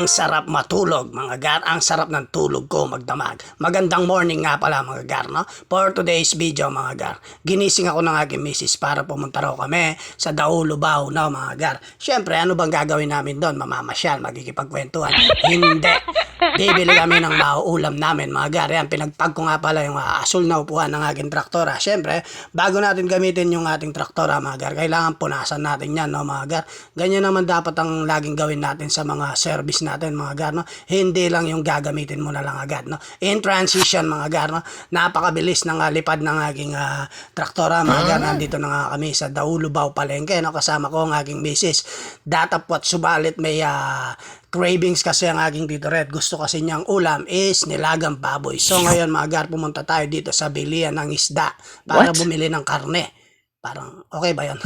Ang sarap matulog mga gar, ang sarap ng tulog ko magdamag. Magandang morning nga pala mga gar, no? For today's video mga gar, ginising ako ng aking misis para pumunta raw kami sa Daulubao, no mga gar. Siyempre, ano bang gagawin namin doon? Mamamasyal, magkikipagkwentuhan? Hindi. Bibili kami ng mauulam namin mga gar. Yan, pinagpag ko nga pala yung asul na upuan ng aking traktora. Siyempre, bago natin gamitin yung ating traktora mga gar, kailangan punasan natin yan, no mga gar. Ganyan naman dapat ang laging gawin natin sa mga service natin mga gar, no? Hindi lang yung gagamitin mo na lang agad, no? In transition mga gar, no? Napakabilis ng lipad ng aking traktora mga gar. Nandito na nga kami sa Daulubao Palengke, no? Kasama ko ang aking misis. Datapwat subalit may cravings kasi ang aking Tito Red. Gusto kasi niyang ulam is nilagang baboy. So ngayon mga gar, pumunta tayo dito sa bilihan ng isda para bumili ng karne. Parang okay ba yun?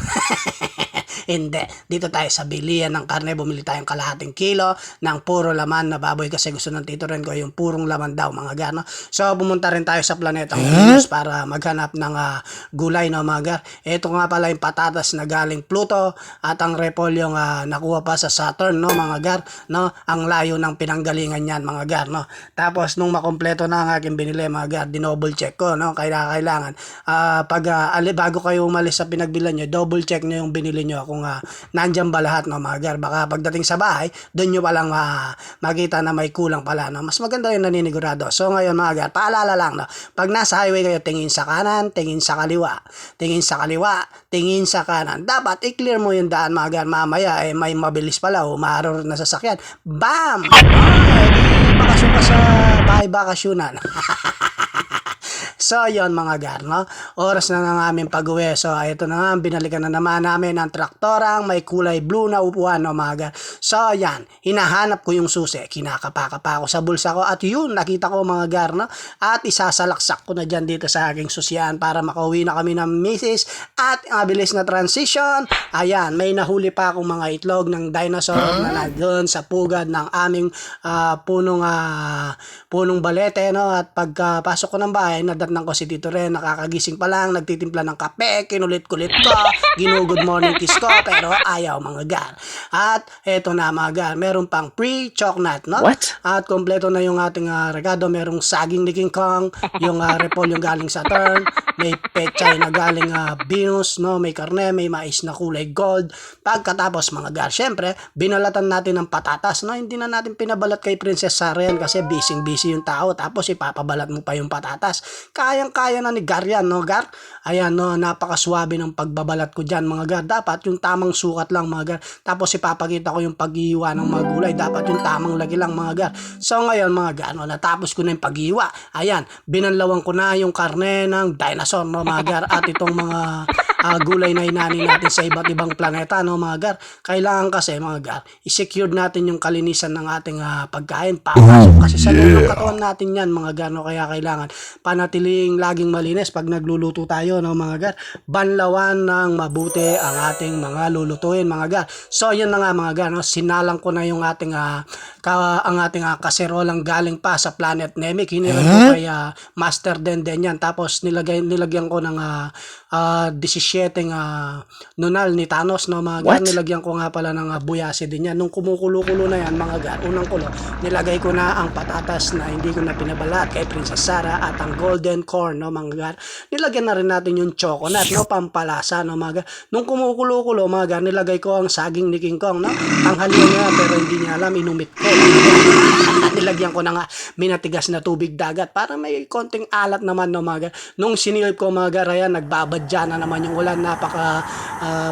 Hindi. Dito tayo sa bilihan ng karne, bumili tayong kalahating kilo ng puro laman na baboy kasi gusto ng Tito Ren ko yung purong laman daw mga gar, no? So pumunta rin tayo sa planetang Venus para maghanap ng gulay, no mga gar. Ito nga pala yung patatas na galing Pluto at ang repolyo nakuha pa sa Saturn, no mga gar, no? Ang layo ng pinanggalingan yan mga gar, no? Tapos nung makompleto na ang aking binili mga gar, dinouble check ko, no? Kailangan bago kayo umalis sa pinagbilan nyo, double check nyo yung binili nyo kung nandyan ba lahat, no mga gar. Baka pagdating sa bahay, doon nyo palang makita na may kulang pala, no? Mas maganda yung naninigurado. So ngayon mga gar, paalala lang, no? Pag nasa highway kayo, tingin sa kanan, tingin sa kaliwa, tingin sa kaliwa, tingin sa kanan. Dapat i-clear mo yung daan mga gar. Mamaya may mabilis pala o maharor na sasakyan. Bam! Bakasyon ka sa bahay bakasyonan. So, yon mga gar, no? Oras na ng aming pag-uwi. So, ito na nga, binalikan na naman namin ang traktorang may kulay blue na upuan, no mga gar. So, yan, hinahanap ko yung susi. Kinakapa-kapa ako sa bulsa ko at yun, nakita ko mga gar, no? At isasalaksak ko na dyan dito sa aking susyan para makauwi na kami ng misis at mabilis na transition. Ayan, may nahuli pa akong mga itlog ng dinosaur na nandun sa pugad ng aming punong balete, no? At pagpasok ko ng bahay, nadatnan ko si Tito Ren, nakakagising pa lang, nagtitimpla ng kape, kinulit-kulit ko, good morning kiss ko, pero ayaw mga gar. At eto na mga gar, meron pang pre-chocolate, no? What? At kompleto na yung ating regado, merong saging ni King Kong, yung repolyo galing Saturn, may pechay na galing Venus, no? May karne, may mais na kulay gold. Pagkatapos mga gar, syempre, binalatan natin ng patatas, no? Hindi na natin pinabalat kay Princess Saren kasi busy yung tao, tapos ipapabalat mo pa yung patatas. Kayang-kaya na ni Gar yan, no gar? Ayan, no, napakaswabe ng pagbabalat ko dyan mga gar. Dapat yung tamang sukat lang mga gar. Tapos ipapakita ko yung paghiwa ng mga gulay. Dapat yung tamang lagi lang mga gar. So ngayon mga gar, no, natapos ko na yung paghiwa. Ayan, binanlawan ko na yung karne ng dinosaur, no mga gar. At itong mga gulay na inani natin sa iba't ibang planeta, no mga gar. Kailangan kasi mga gar, i-secure natin yung kalinisan ng ating pagkain. Papasok kasi sa loob ng katawan natin yan mga gar, no? Kaya kailangan panatiling laging malinis pag nagluluto tayo, no mga gar. Banlawan ng mabuti ang ating mga lulutuin mga gar. So yun na nga mga gar, no? Sinalang ko na yung ating kaserolang galing pa sa Planet Namek. Hiniram ko kay Master Den yan. Tapos nilagyan ko ng 17 nunal ni Thanos, no mga gar. Nilagyan ko nga pala ng buyasi din yan. Nung kumukulo-kulo na yan mga gar, unang kulo, nilagay ko na ang patatas na hindi ko na pinabalat kay Princess Sarah at ang golden corn, no mga gar. Nilagyan na rin natin yung chocolate, no, pampalasa, no mga gar. Nung kumukulo-kulo mga gar, nilagay ko ang saging ni King Kong, no. Tanghalian niya pero hindi niya alam, inumit ko. Nilagyan ko na nga minatigas na tubig dagat para may konting alat naman, no mga gar. Nung sinilip ko mga gar, ayan, nagbabadya na naman yung ulan. Napaka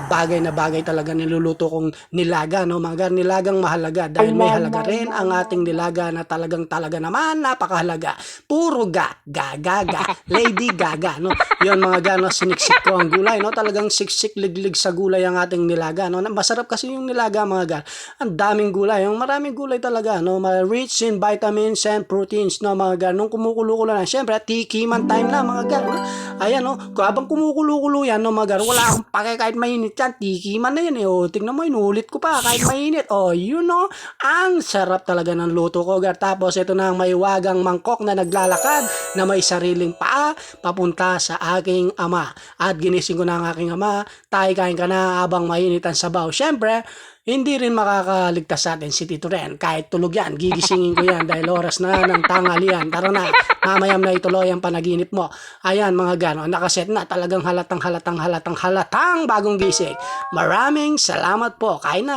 bagay na bagay talaga niluluto kong nilaga, no mga gar. Nilagang mahalaga dahil may halaga rin ang ating nilaga na talaga naman napakahalaga. Puro gaga, Lady Gaga, no. Yun mga gar, no, siniksik ko ang gulay, no. Talagang siksik liglig sa gulay ang ating nilaga, no. Masarap kasi yung nilaga mga gar. Ang daming gulay, yung maraming gulay talaga, no. Rich in vitamins and proteins, no mga gar. Nung kumukulo na, syempre tikiman time na mga gar, no? Ayan, no, habang kumukulo yan, no mga gar, wala akong pake kahit mainit yan, tikiman na yan, o tingnan mo, inulit ko pa kahit mainit, you know, ang sarap talaga ng luto ko gar. Tapos ito na ang maiwagang mangkok na naglalakad na may sariling paa papunta sa aking ama. At ginising ko na ang aking ama, tay kain ka na habang mainit ang sabaw. Syempre, Hindi rin makakaligtas sa atin si Tito Ren. Kahit tulog yan, gigisingin ko yan dahil oras na ng tanghalian. Tara na, mamayam na ituloy ang panaginip mo. Ayan mga gano, nakaset na talagang halatang bagong gising. Maraming salamat po. Kain na.